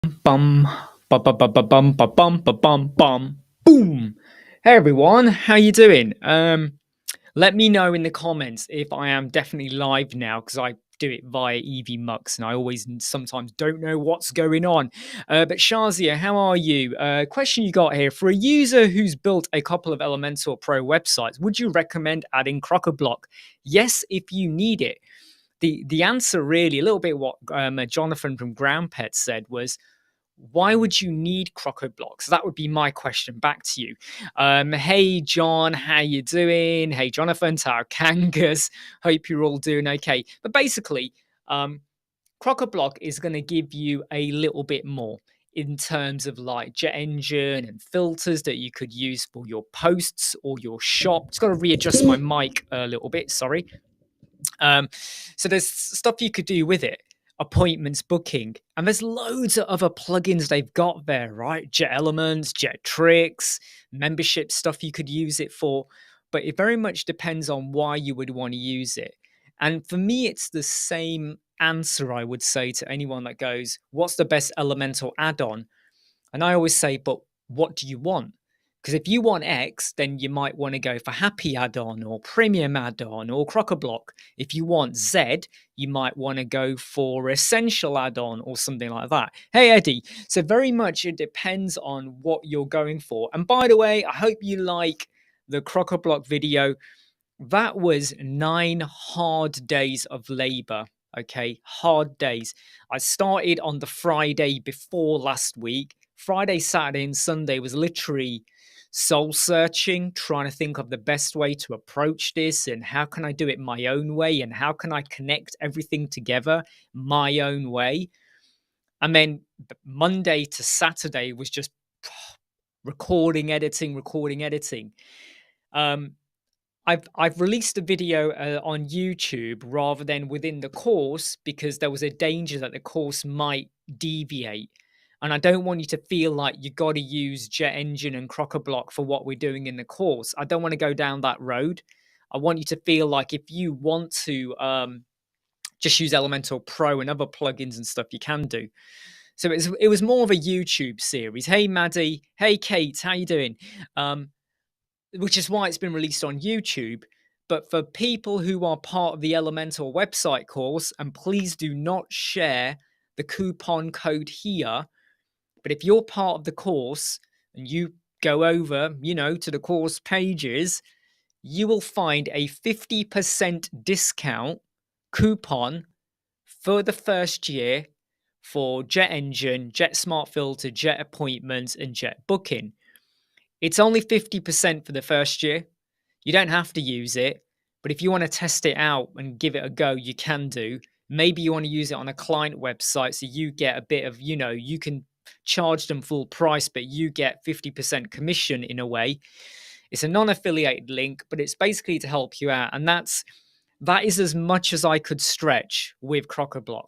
Bum, ba ba ba ba bum ba bum ba bum bum boom. Hey everyone, how you doing? Let me know in the comments if I am definitely live now because I do it via EV and I always sometimes don't know what's going on. But Shazia, how are you? Question you got here: for a user who's built a couple of Elementor Pro websites, would you recommend adding Crocoblock? Yes, if you need it. The answer really a little bit what Jonathan from Ground Pet said was, why would you need Crocoblock? So that would be my question back to you. Hey John, how you doing? Hey Jonathan, Tara Kangas. Hope you're all doing okay. But basically, Crocoblock is going to give you a little bit more in terms of like jet engine and filters that you could use for your posts or your shop. Just got to readjust my mic a little bit. Sorry. Um, so there's stuff you could do with it, appointments booking, and there's loads of other plugins they've got there, right? Jet Elements, Jet Tricks, membership stuff you could use it for, but it very much depends on why you would want to use it. And for me, it's the same answer I would say to anyone that goes, "What's the best Elemental add-on?" And I always say, "But what do you want?" Because if you want X, then you might want to go for Happy add-on or Premium add-on or Crocoblock. If you want Z, you might want to go for Essential add-on or something like that. Hey, Eddie. So very much it depends on what you're going for. And by the way, I hope you like the Crocoblock video. That was 9 hard days of labor. Okay, hard days. I started on the Friday before last week. Friday, Saturday, and Sunday was literally soul searching, trying to think of the best way to approach this and how can I do it my own way and how can I connect everything together my own way. And then Monday to Saturday was just recording, editing. Um, I've released a video on YouTube rather than within the course because there was a danger that the course might deviate. And I don't want you to feel like you got to use Jet Engine and Crocoblock for what we're doing in the course. I don't want to go down that road. I want you to feel like if you want to just use Elementor Pro and other plugins and stuff, you can do. So it was more of a YouTube series. Hey Maddie, hey Kate, how you doing? Which is why it's been released on YouTube. But for people who are part of the Elementor website course, and please do not share the coupon code here, but if you're part of the course and you go over, to the course pages, you will find a 50% discount coupon for the first year for Jet Engine, Jet Smart Filter, Jet Appointments, and Jet Booking. It's only 50% for the first year. You don't have to use it, but if you want to test it out and give it a go, you can do. Maybe you want to use it on a client website so you get a bit of, you can charge them full price, but you get 50% commission in a way. It's a non-affiliated link, but it's basically to help you out. And that is as much as I could stretch with Crocoblock.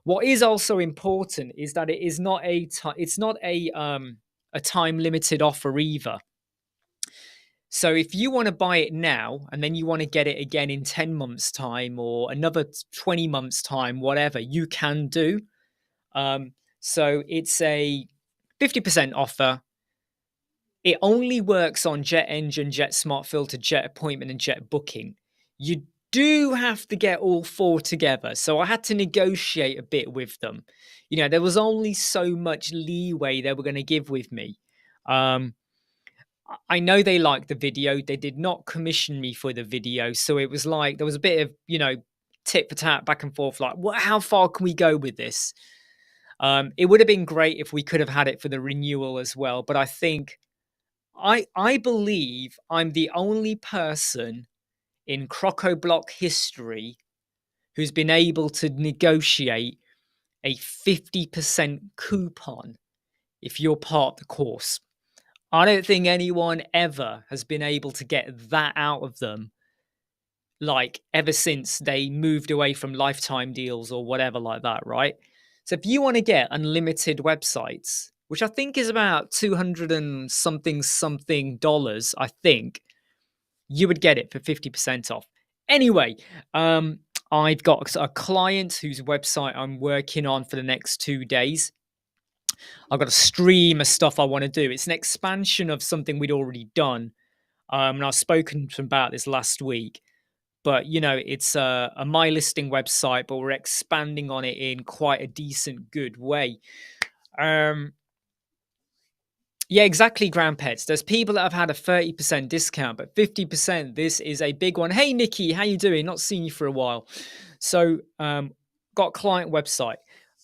What is also important is that it is not a time limited offer either. So if you want to buy it now and then you want to get it again in 10 months time or another 20 months time, whatever, you can do. So it's a 50% offer. It only works on Jet Engine, Jet Smart Filter, Jet Appointment, and Jet Booking. You do have to get all four together. So I had to negotiate a bit with them. There was only so much leeway they were going to give with me. I know they liked the video. They did not commission me for the video. So it was like there was a bit of, tit for tat back and forth, like, how far can we go with this? It would have been great if we could have had it for the renewal as well. But I think I believe I'm the only person in Crocoblock history who's been able to negotiate a 50% coupon if you're part of the course. I don't think anyone ever has been able to get that out of them, like ever since they moved away from lifetime deals or whatever like that, right? So if you want to get unlimited websites, which I think is about 200 and something dollars, I think, you would get it for 50% off. Anyway, I've got a client whose website I'm working on for the next 2 days. I've got a stream of stuff I want to do. It's an expansion of something we'd already done. And I've spoken about this last week. But, you know, it's a My Listing website, but we're expanding on it in quite a decent, good way. Yeah, exactly, Grand Pets. There's people that have had a 30% discount, but 50%, this is a big one. Hey, Nikki, how you doing? Not seen you for a while. So, got client website.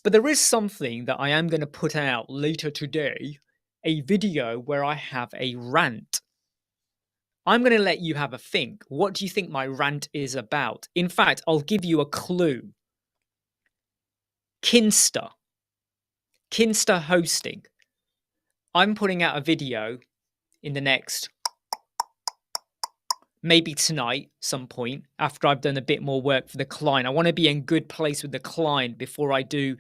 But there is something that I am going to put out later today, a video where I have a rant. I'm going to let you have a think. What do you think my rant is about? In fact, I'll give you a clue. Kinsta hosting. I'm putting out a video in the next, maybe tonight, some point, after I've done a bit more work for the client. I want to be in good place with the client before I do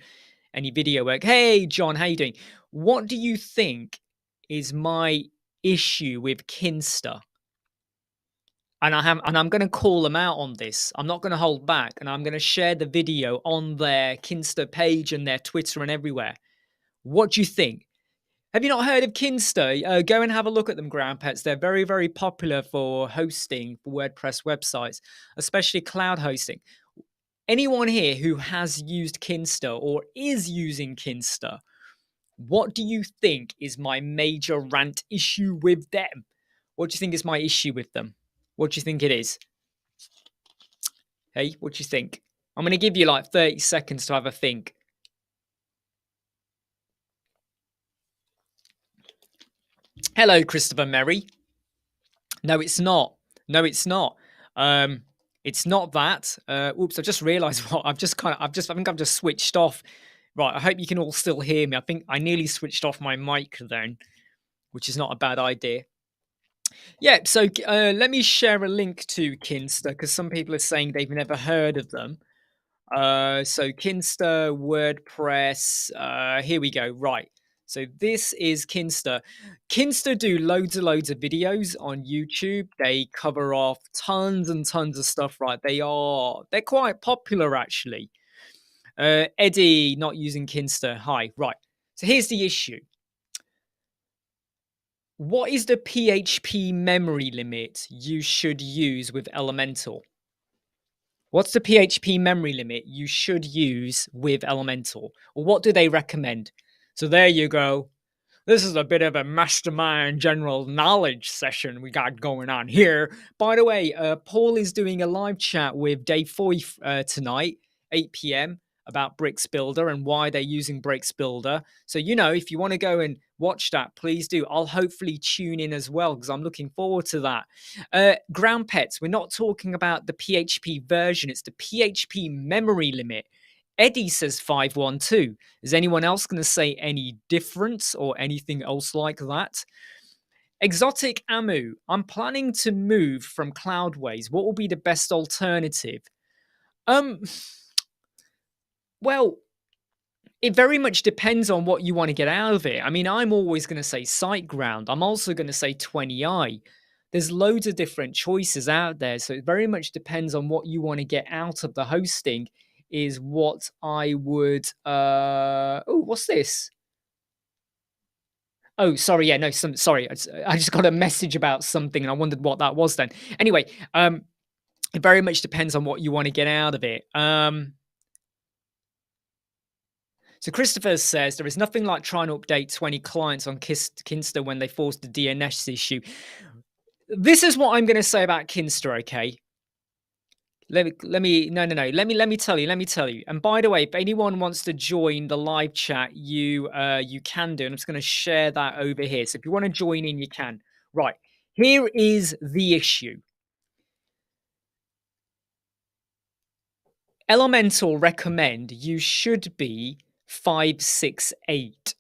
any video work. Hey, John, how you doing? What do you think is my issue with Kinsta? And I'm going to call them out on this. I'm not going to hold back, and I'm going to share the video on their Kinsta page and their Twitter and everywhere. What do you think? Have you not heard of Kinsta? Go and have a look at them, Ground Pets. They're very, very popular for hosting for WordPress websites, especially cloud hosting. Anyone here who has used Kinsta or is using Kinsta, what do you think is my major rant issue with them? What do you think is my issue with them? What do you think it is? Hey, what do you think? I'm going to give you like 30 seconds to have a think. Hello, Christopher Merry. No, it's not. No, it's not. It's not that. Oops, I just realized what I think I've just switched off. Right, I hope you can all still hear me. I think I nearly switched off my mic then, which is not a bad idea. Yeah, so let me share a link to Kinsta because some people are saying they've never heard of them. So Kinsta, WordPress, here we go. Right. So this is Kinsta. Kinsta do loads of videos on YouTube. They cover off tons and tons of stuff, right? They're quite popular actually. Eddie not using Kinsta. Hi. Right. So here's the issue. What is the PHP memory limit you should use with Elementor? What's the PHP memory limit you should use with Elementor? Or what do they recommend? So there you go. This is a bit of a mastermind general knowledge session we got going on here. By the way, Paul is doing a live chat with Dave Foy tonight, 8 p.m. about Bricks Builder and why they're using Bricks Builder. So, you know, if you want to go and watch that, please do. I'll hopefully tune in as well because I'm looking forward to that. Ground Pets, we're not talking about the PHP version. It's the PHP memory limit. Eddie says 512. Is anyone else going to say any difference or anything else like that? Exotic Amu, I'm planning to move from Cloudways. What will be the best alternative? Well, it very much depends on what you want to get out of it. I mean, I'm always going to say SiteGround. I'm also going to say 20i. There's loads of different choices out there. So it very much depends on what you want to get out of the hosting is what I would... Oh, what's this? Oh, sorry. Yeah, no, sorry. I just got a message about something and I wondered what that was then. Anyway, it very much depends on what you want to get out of it. So Christopher says, there is nothing like trying to update 20 clients on Kinsta when they forced the DNS issue. This is what I'm going to say about Kinsta, okay? Let me tell you. And by the way, if anyone wants to join the live chat, you can do. And I'm just going to share that over here. So if you want to join in, you can. Right. Here is the issue. Elementor recommend you should be 568,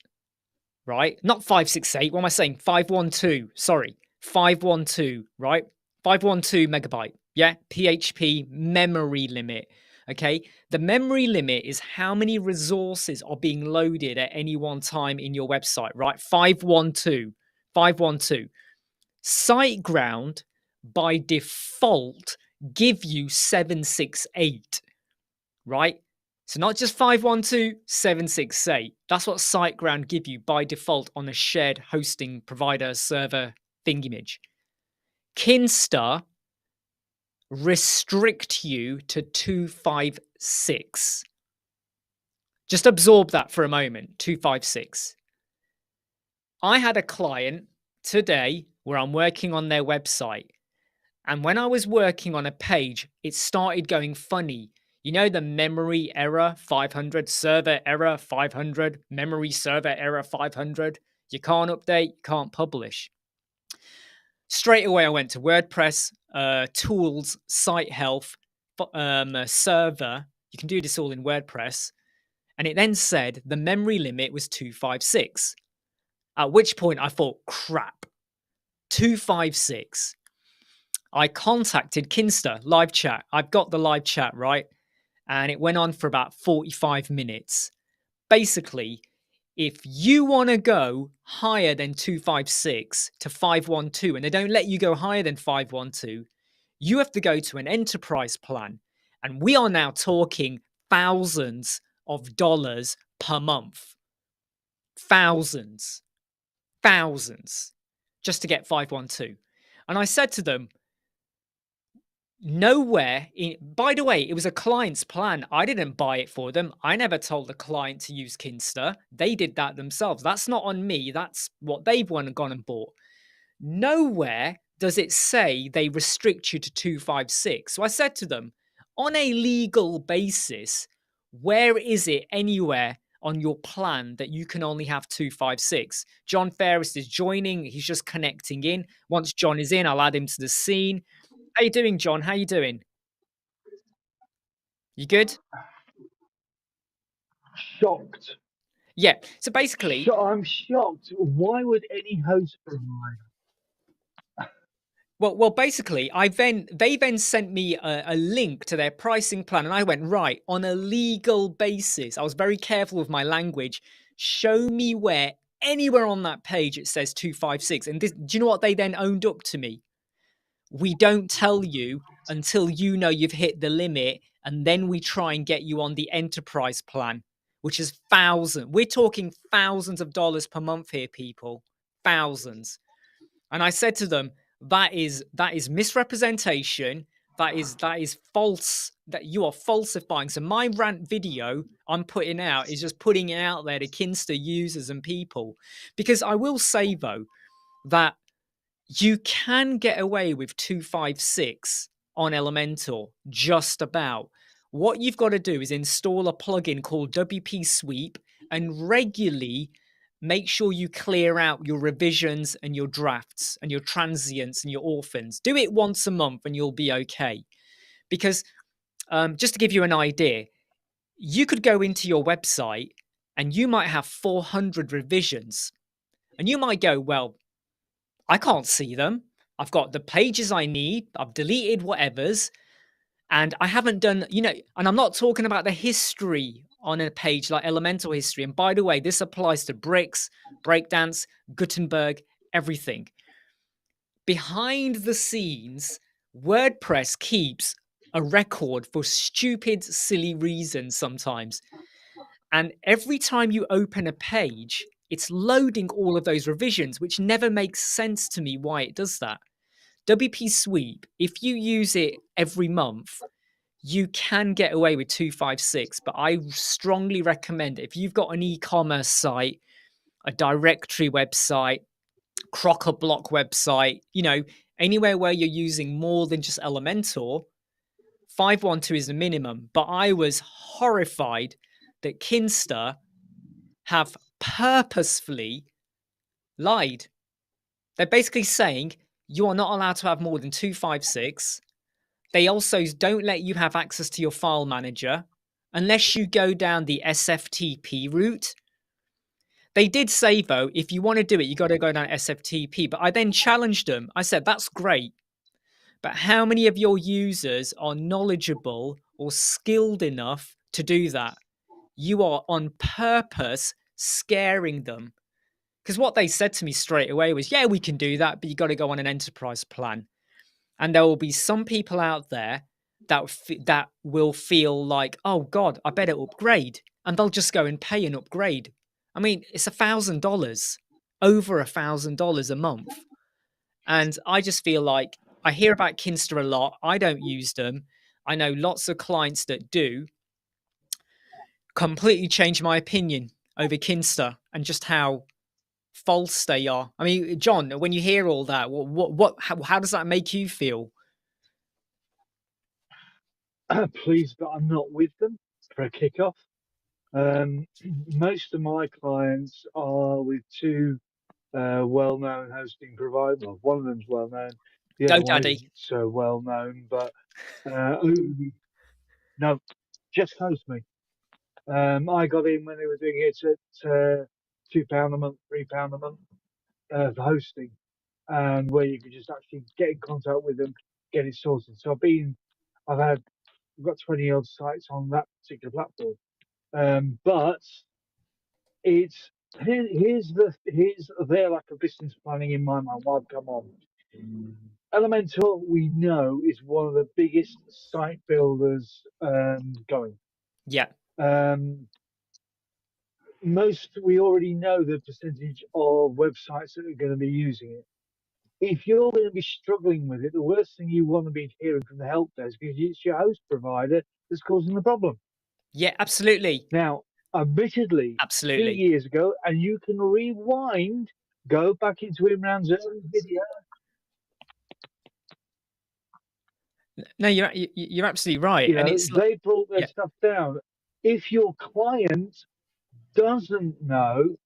right? Not 568. What am I saying? 512. Sorry. 512, right? 512 megabyte. Yeah. PHP memory limit. Okay. The memory limit is how many resources are being loaded at any one time in your website, right? 512. 512. SiteGround by default give you 768, right? So not just 512.768. That's what SiteGround give you by default on a shared hosting provider server thingamage. Kinsta restrict you to 256. Just absorb that for a moment. 256. I had a client today where I'm working on their website. And when I was working on a page, it started going funny. You know, the memory error 500, server error 500, memory server error 500. You can't update, you can't publish. Straight away, I went to WordPress, tools, site health, server. You can do this all in WordPress. And it then said the memory limit was 256. At which point I thought, crap, 256. I contacted Kinsta live chat. I've got the live chat, right? And it went on for about 45 minutes. Basically, if you want to go higher than 256 to 512, and they don't let you go higher than 512, you have to go to an enterprise plan. And we are now talking thousands of dollars per month. Thousands just to get 512. And I said to them, nowhere in, by the way, it was a client's plan. I didn't buy it for them. I never told the client to use Kinsta. They did that themselves. That's not on me. That's what they've gone and bought. Nowhere does it say they restrict you to 256. So I said to them, on a legal basis, where is it anywhere on your plan that you can only have 256? John Ferris is joining. He's just connecting in. Once John is in, I'll add him to the scene. How you doing, John? How you doing? You good? Shocked. Yeah. So basically, I'm shocked. Why would any host provide? well, basically, they then sent me a link to their pricing plan, and I went, right, on a legal basis. I was very careful with my language. Show me where anywhere on that page it says 256. And this, do you know what they then owned up to me? We don't tell you until you know you've hit the limit, and then we try and get you on the enterprise plan, which is thousands. We're talking thousands of dollars per month here, people. Thousands. And I said to them, that is misrepresentation. That is false. That you are falsifying. So my rant video I'm putting out is just putting it out there to Kinsta users and people. Because I will say though, that you can get away with 256 on Elementor, just about. What you've got to do is install a plugin called WP Sweep and regularly make sure you clear out your revisions and your drafts and your transients and your orphans. Do it once a month and you'll be okay. Because just to give you an idea, you could go into your website and you might have 400 revisions. And you might go, well, I can't see them. I've got the pages I need. I've deleted whatevers. And I haven't done, and I'm not talking about the history on a page like Elemental History. And by the way, this applies to Bricks, Breakdance, Gutenberg, everything. Behind the scenes, WordPress keeps a record for stupid, silly reasons sometimes. And every time you open a page, it's loading all of those revisions, which never makes sense to me why it does that. WP Sweep, if you use it every month, you can get away with 256, but I strongly recommend it. If you've got an e-commerce site, a directory website, Crocoblock website, anywhere where you're using more than just Elementor, 512 is the minimum. But I was horrified that Kinsta have purposefully lied. They're basically saying you are not allowed to have more than 256. They also don't let you have access to your file manager unless you go down the SFTP route. They did say, though, if you want to do it, you got to go down SFTP. But I then challenged them. I said, that's great. But how many of your users are knowledgeable or skilled enough to do that? You are on purpose scaring them. Because what they said to me straight away was, yeah, we can do that, but you got to go on an enterprise plan. And there will be some people out there that will feel like, oh God, I better upgrade, and they'll just go and pay an upgrade. I mean, it's $1,000, over $1,000 a month, and I just feel like I hear about Kinsta a lot. I don't use them. I know lots of clients that do. Completely changed my opinion over Kinsta and just how false they are. I mean, John, when you hear all that, how does that make you feel? Pleased that I'm not with them for a kickoff. Most of my clients are with two well-known hosting providers. Well, one of them's well-known, the other one GoDaddy. isn't so well-known. But no, just host me. I got in when they were doing it at £2 a month, £3 a month for hosting, and where you could just actually get in contact with them, get it sorted. So I've got 20 odd sites on that particular platform. But it's here's their lack of business planning in my mind. Why I've come on. Elementor, we know, is one of the biggest site builders going. Yeah. We already know the percentage of websites that are going to be using it. If you're going to be struggling with it, the worst thing you want to be hearing from the help desk is it's your host provider that's causing the problem. Yeah, absolutely. Now, admittedly, 2 Absolutely. years ago, and you can rewind, go back into Imran's early video. No, you're absolutely right. And it's They brought their yeah. stuff down. If your client doesn't know,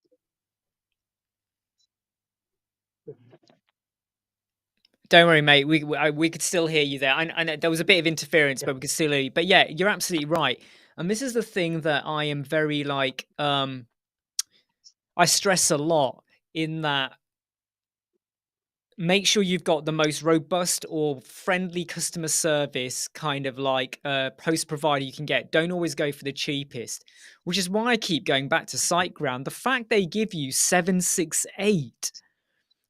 Don't worry, mate. We could still hear you there. I know there was a bit of interference, but we could still hear you. But yeah, you're absolutely right. And this is the thing that I am very like. I stress a lot in that. Make sure you've got the most robust or friendly customer service kind of like post provider you can get. Don't always go for the cheapest, which is why I keep going back to SiteGround. The fact they give you 768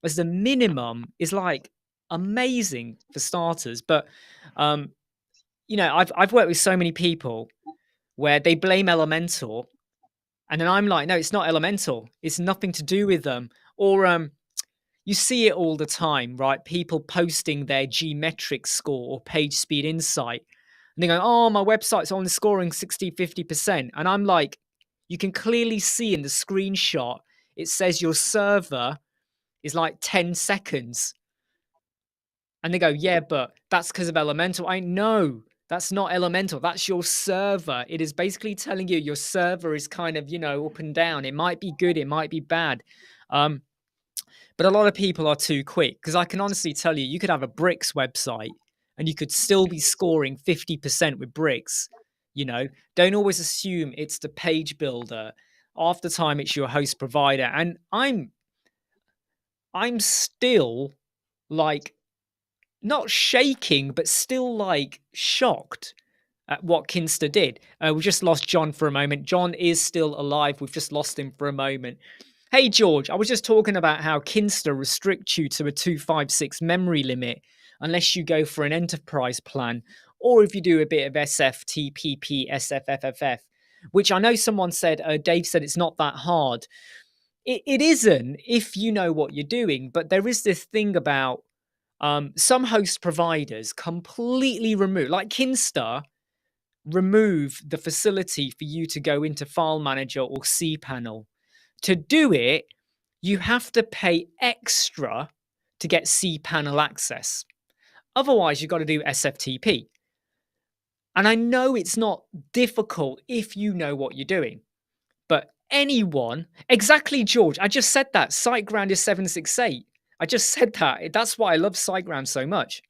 as the minimum is like amazing for starters. But I've worked with so many people where they blame Elementor, and then I'm like, no, it's not Elementor. It's nothing to do with them. Or you see it all the time, right? People posting their geometric score or page speed insight. And they go, oh, my website's only scoring 60, 50%. And I'm like, you can clearly see in the screenshot, it says your server is like 10 seconds. And they go, yeah, but that's because of Elemental. I know that's not Elemental. That's your server. It is basically telling you your server is kind of, up and down. It might be good. It might be bad. But a lot of people are too quick, because I can honestly tell you, you could have a bricks website and you could still be scoring 50% with bricks. Don't always assume it's the page builder. Half the time it's your host provider. And I'm still like not shaking, but still like shocked at what Kinsta did. We just lost John for a moment. John is still alive. We've just lost him for a moment. Hey, George, I was just talking about how Kinsta restricts you to a 256 memory limit unless you go for an enterprise plan, or if you do a bit of SFTPP, SFFFF, which I know someone said, Dave said it's not that hard. It isn't if you know what you're doing, but there is this thing about some host providers completely remove, like Kinsta, remove the facility for you to go into File Manager or cPanel. To do it, you have to pay extra to get cPanel access. Otherwise, you've got to do SFTP. And I know it's not difficult if you know what you're doing, but anyone, exactly, George, I just said that. SiteGround is 768. I just said that. That's why I love SiteGround so much.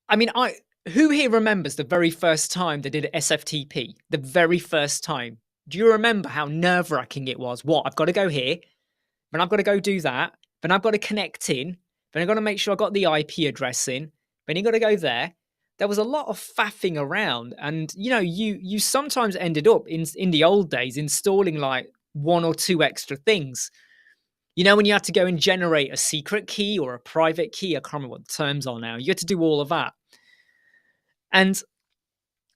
I mean, who here remembers the very first time they did SFTP? The very first time. Do you remember how nerve-wracking it was? What? I've got to go here, then I've got to go do that, then I've got to connect in, then I've got to make sure I got the IP address in, then you've got to go there. There was a lot of faffing around, and you sometimes ended up in the old days installing like one or two extra things. You know, when you had to go and generate a secret key or a private key, I can't remember what the terms are now. You had to do all of that. And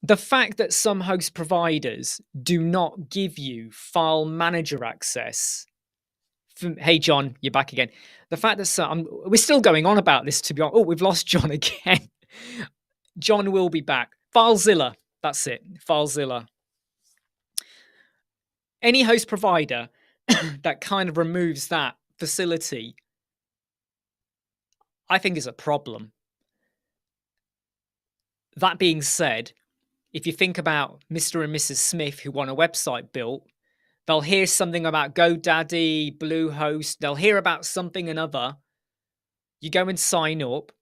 the fact that some host providers do not give you file manager access. Hey, John, you're back again. The fact that we're still going on about this, to be honest. Oh, we've lost John again. John will be back. FileZilla. That's it. FileZilla. Any host provider that kind of removes that facility, I think is a problem. That being said, if you think about Mr. and Mrs. Smith who want a website built, they'll hear something about GoDaddy, Bluehost, they'll hear about something another. You go and sign up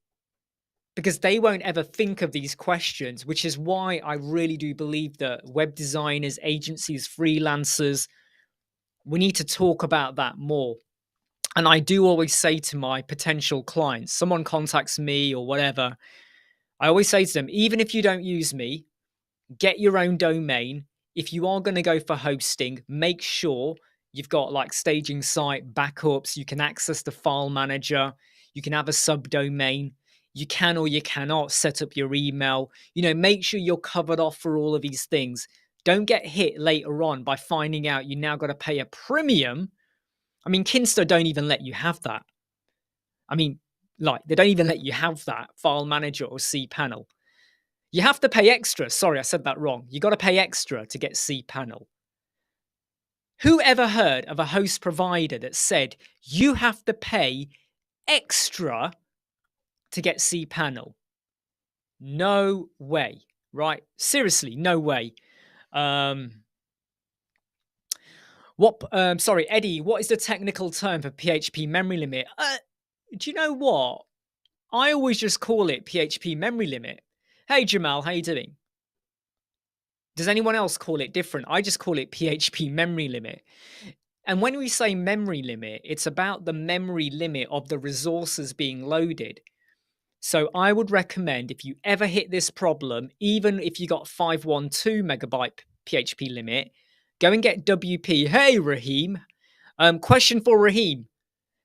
because they won't ever think of these questions, which is why I really do believe that web designers, agencies, freelancers, we need to talk about that more. And I do always say to my potential clients, someone contacts me or whatever, I always say to them, even if you don't use me, get your own domain. If you are going to go for hosting, make sure you've got like staging site backups. You can access the file manager. You can have a subdomain. You can or you cannot set up your email. You know, make sure you're covered off for all of these things. Don't get hit later on by finding out you now got to pay a premium. I mean, Kinsta don't even let you have that. I mean, like, they don't even let you have that file manager or cPanel. You have to pay extra. Sorry, I said that wrong. You got to pay extra to get cPanel. Who ever heard of a host provider that said you have to pay extra to get cPanel? No way, right? Seriously, no way. Sorry, Eddie, what is the technical term for PHP memory limit? Do you know what? I always just call it PHP memory limit. Hey, Jamal, how you doing? Does anyone else call it different? I just call it PHP memory limit. And when we say memory limit, it's about the memory limit of the resources being loaded. So I would recommend if you ever hit this problem, even if you got 512 megabyte PHP limit, go and get WP. Hey, Raheem. Question for Raheem.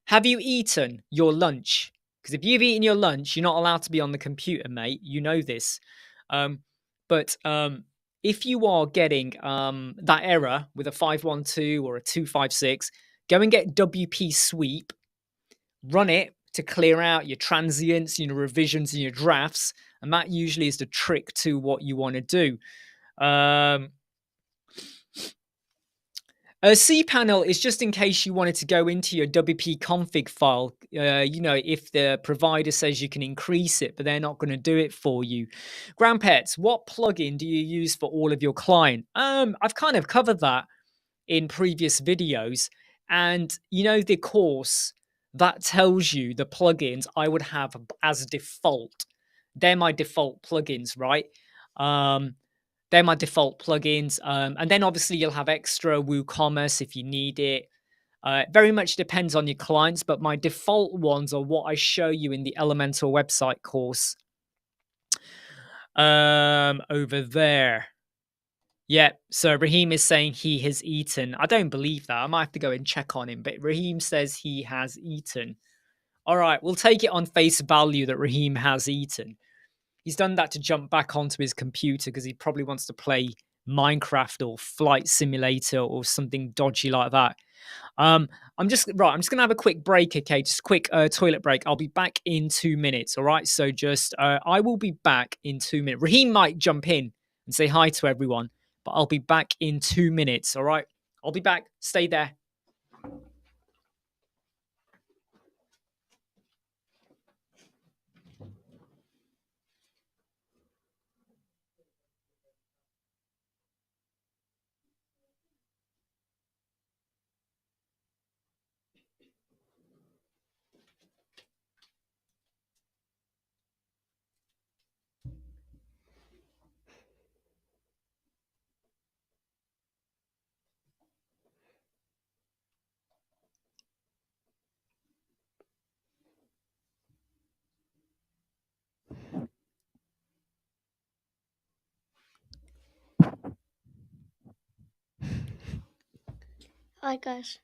Have you eaten your lunch? Because if you've eaten your lunch, you're not allowed to be on the computer, mate. You know this. But if you are getting that error with a 512 or a 256, go and get WP Sweep, run it to clear out your transients, your revisions, and your drafts. And that usually is the trick to what you want to do. cPanel is just in case you wanted to go into your WP config file. You know, if the provider says you can increase it, but they're not going to do it for you. Grandpets, what plugin do you use for all of your client? I've kind of covered that in previous videos. And, you know, the course that tells you the plugins I would have as default. They're my default plugins, right? They're my default plugins. And then obviously you'll have extra WooCommerce if you need it. Very much depends on your clients, but my default ones are what I show you in the Elementor website course. Over there. Yeah, so Raheem is saying he has eaten. I don't believe that. I might have to go and check on him, but Raheem says he has eaten. All right, we'll take it on face value that Raheem has eaten. He's done that to jump back onto his computer because he probably wants to play Minecraft or Flight Simulator or something dodgy like that. I'm just gonna have a quick break, okay? Just a quick toilet break. I'll be back in 2 minutes. All right. So I will be back in 2 minutes. Raheem might jump in and say hi to everyone, but I'll be back in 2 minutes. All right. I'll be back. Stay there. Hi guys.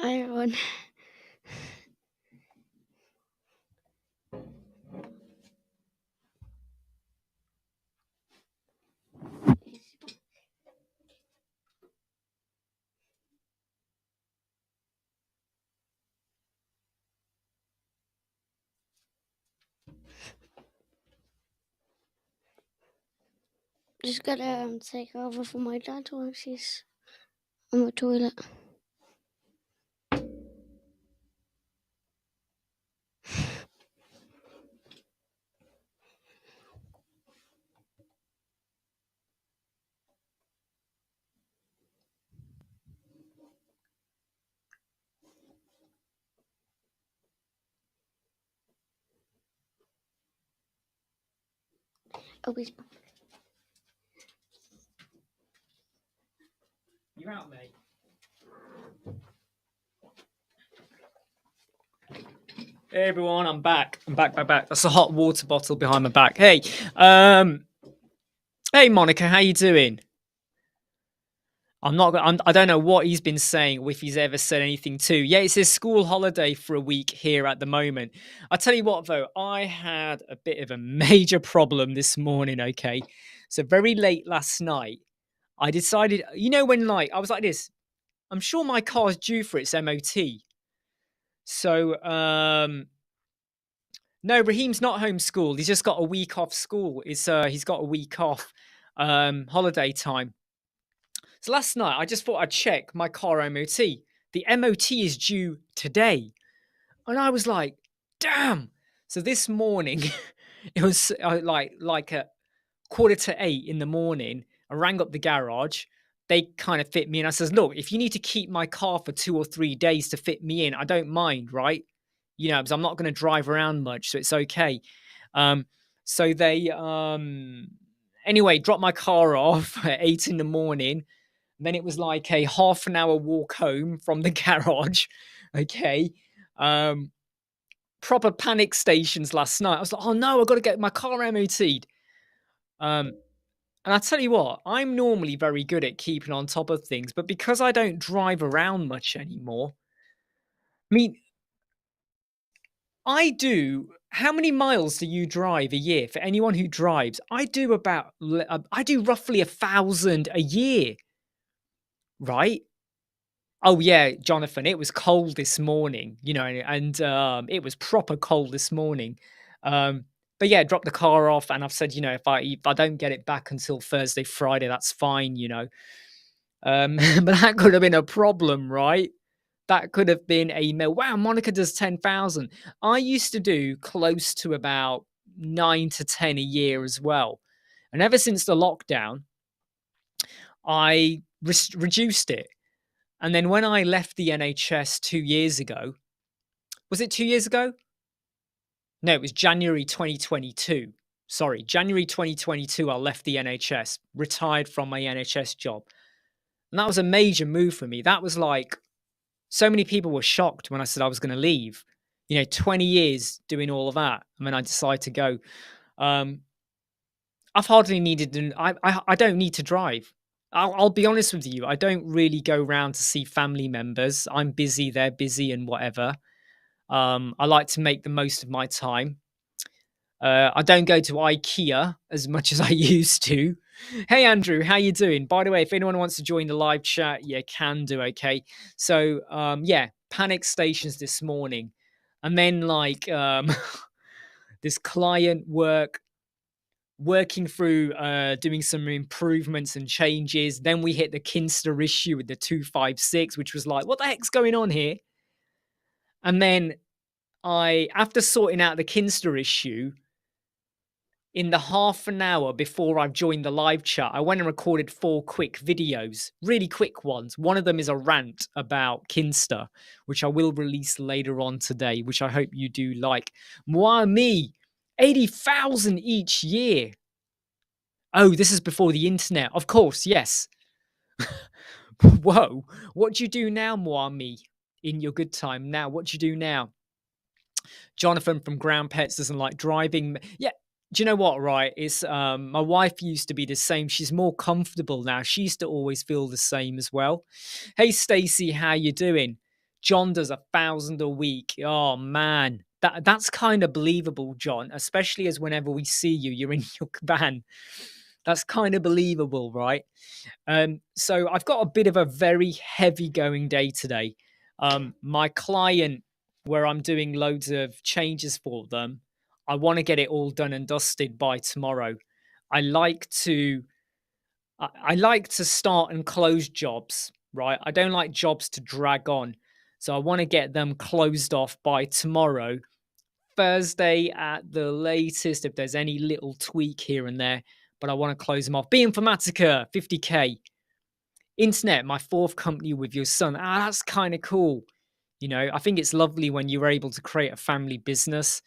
Hi everyone. Just gotta take over for my dad while she's on the toilet. Oh, he's back. You're out, mate. Hey everyone, I'm back. I'm back. That's a hot water bottle behind my back. Hey, hey Monica, how you doing? I don't know what he's been saying, or if he's ever said anything too. Yeah, it's his school holiday for a week here at the moment. I tell you what, though, I had a bit of a major problem this morning. Okay, so very late last night, I decided, when I was like this, I'm sure my car's due for its MOT. So, no, Raheem's not homeschooled. He's just got a week off school. He's got a week off holiday time. So last night, I just thought I'd check my car MOT. The MOT is due today. And I was like, damn. So this morning, it was like at 7:45 in the morning. I rang up the garage. They kind of fit me in. I says, look, if you need to keep my car for 2 or 3 days to fit me in, I don't mind, right? Because I'm not going to drive around much, so it's okay. So they, anyway, dropped my car off at 8 in the morning. Then it was like a half an hour walk home from the garage. Okay. Proper panic stations last night. I was like, oh no, I've got to get my car MOT'd. And I tell you what, I'm normally very good at keeping on top of things, but because I don't drive around much anymore, I mean, I do. How many miles do you drive a year? For anyone who drives, I do roughly 1,000 a year, right? Oh yeah, Jonathan, it was cold this morning, and it was proper cold this morning. But yeah, dropped the car off, and I've said, if I don't get it back until Thursday, Friday, that's fine, But that could have been a problem, right? That could have been wow, Monica does 10,000. I used to do close to about 9 to 10 a year as well. And ever since the lockdown, I reduced it. And then when I left the NHS 2 years ago, was it 2 years ago? No, it was January 2022. Sorry, January 2022, I left the NHS, retired from my NHS job. And that was a major move for me. That was like, so many people were shocked when I said I was going to leave. 20 years doing all of that. And then I decided to go. I've hardly needed, I don't need to drive. I'll be honest with you. I don't really go round to see family members. I'm busy, they're busy and whatever. I like to make the most of my time. I don't go to IKEA as much as I used to. Hey, Andrew, how you doing? By the way, if anyone wants to join the live chat, you can do, okay? So, yeah, panic stations this morning. And then, this client working through doing some improvements and changes. Then we hit the Kinsta issue with the 256, which was like, what the heck's going on here? And then after sorting out the Kinsta issue, in the half an hour before I've joined the live chat, I went and recorded 4 quick videos, really quick ones. One of them is a rant about Kinsta, which I will release later on today, which I hope you do like. Moi, me, 80,000 each year. Oh, this is before the internet. Of course, yes. Whoa. What do you do now, moi, me, in your good time now? What do you do now? Jonathan from Ground Pets doesn't like driving. Yeah. Do you know what, right? It's my wife used to be the same. She's more comfortable now. She used to always feel the same as well. Hey, Stacey, how you doing? John does 1,000 a week. Oh man, that's kind of believable, John, especially as whenever we see you, you're in your van. That's kind of believable, right? So I've got a bit of a very heavy going day today. My client, where I'm doing loads of changes for them, I want to get it all done and dusted by tomorrow. I like to start and close jobs, right? I don't like jobs to drag on. So I want to get them closed off by tomorrow, Thursday at the latest, if there's any little tweak here and there. But I want to close them off. Be Informatica, 50K. Internet, my fourth company with your son. That's kind of cool. You know, I think it's lovely when you're able to create a family business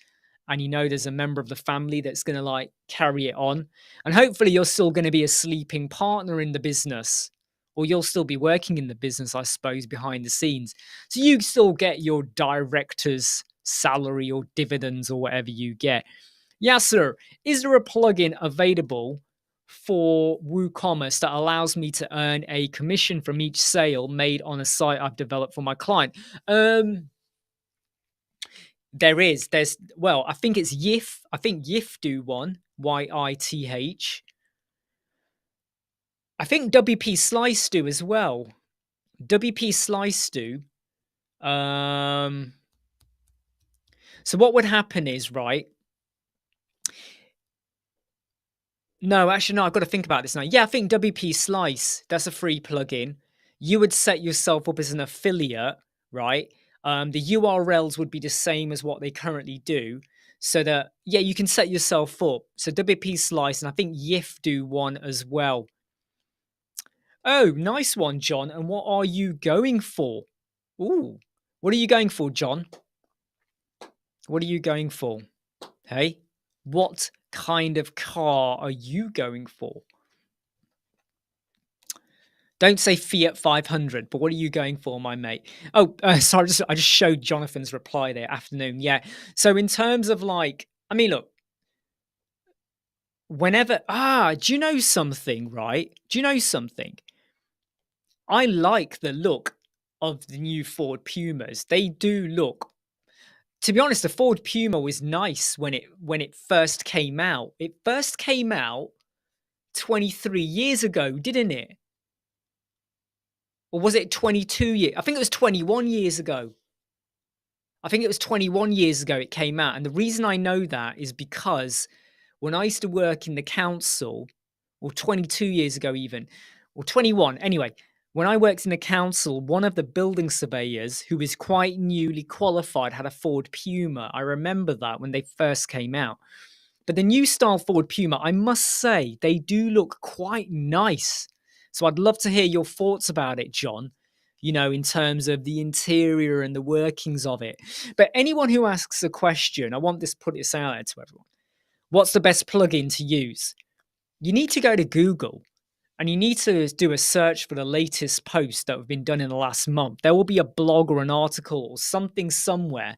and you know there's a member of the family that's going to like carry it on. And hopefully you're still going to be a sleeping partner in the business, or you'll still be working in the business, I suppose, behind the scenes. So you still get your director's salary or dividends or whatever you get. Yeah, sir. Is there a plugin available for WooCommerce that allows me to earn a commission from each sale made on a site I've developed for my client? There is. Well, I think it's Yif. I think Yif do one. YITH. I think WP Slice do as well. WP Slice do. So what would happen is, right? No, actually, no, I've got to think about this now. Yeah, I think WP Slice, that's a free plugin. You would set yourself up as an affiliate, right? The URLs would be the same as what they currently do. So that, yeah, you can set yourself up. So WP Slice, and I think Yif do one as well. Oh, nice one, John. And what are you going for? Ooh, what are you going for, John? What are you going for? Hey, what kind of car are you going for? Don't say Fiat 500, but what are you going for, my mate? Oh, sorry, I just showed Jonathan's reply there. Afternoon, yeah. So in terms of like, I mean, look, whenever do you know something, right? Do you know something? I like the look of the new Ford Pumas. They do look. To be honest, the Ford Puma was nice when it first came out. It first came out 23 years ago, didn't it? Or was it 22 years? I think it was 21 years ago. I think it was 21 years ago it came out. And the reason I know that is because when I used to work in the council, or 22 years ago even, or 21, anyway, when I worked in the council, one of the building surveyors who was quite newly qualified had a Ford Puma. I remember that when they first came out. But the new style Ford Puma, I must say, they do look quite nice. So I'd love to hear your thoughts about it, John, you know, in terms of the interior and the workings of it. But anyone who asks a question, I want this put this out there to everyone. What's the best plugin to use? You need to go to Google and you need to do a search for the latest posts that have been done in the last month. There will be a blog or an article or something somewhere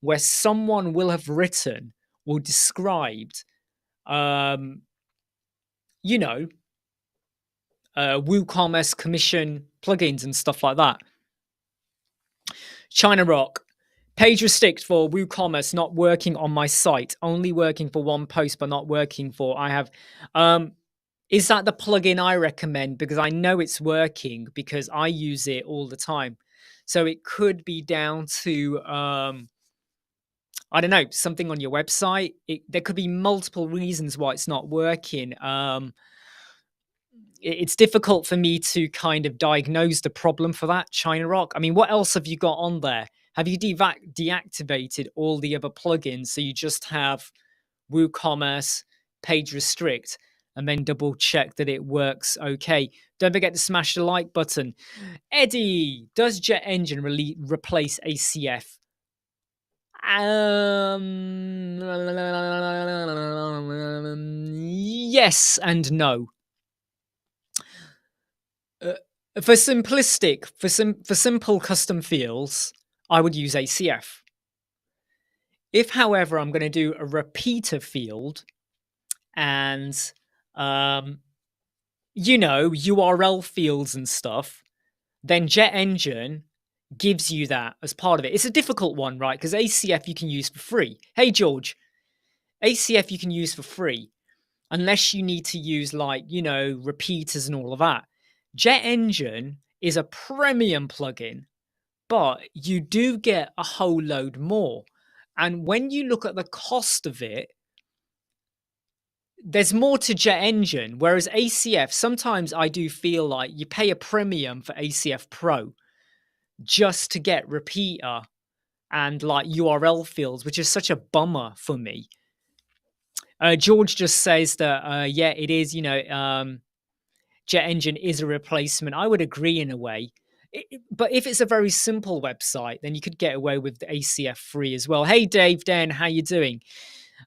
where someone will have written or described, you know, WooCommerce commission plugins and stuff like that. China Rock. Page restrict for WooCommerce not working on my site. Only working for one post, but not working for. I have. Is that the plugin I recommend? Because I know it's working because I use it all the time. So it could be down to, I don't know, something on your website. There could be multiple reasons why it's not working. It's difficult for me to kind of diagnose the problem for that, China Rock. I mean, what else have you got on there? Have you deactivated all the other plugins so you just have WooCommerce, page restrict, and then double check that it works okay? Don't forget to smash the like button. Eddie, does Jet Engine replace ACF? Yes and no. For simple custom fields, I would use ACF. If, however, I'm going to do a repeater field and, you know, URL fields and stuff, then Jet Engine gives you that as part of it. It's a difficult one, right? Because ACF you can use for free. Hey, George, ACF you can use for free unless you need to use like, you know, repeaters and all of that. Jet Engine is a premium plugin, but you do get a whole load more. And when you look at the cost of it, there's more to Jet Engine, whereas ACF, sometimes I do feel like you pay a premium for ACF Pro just to get repeater and like URL fields, which is such a bummer for me. George just says that, yeah, it is, you know, Jet Engine is a replacement. I would agree in a way. But if it's a very simple website, then you could get away with the ACF free as well. Hey, Dave, Dan, how you doing?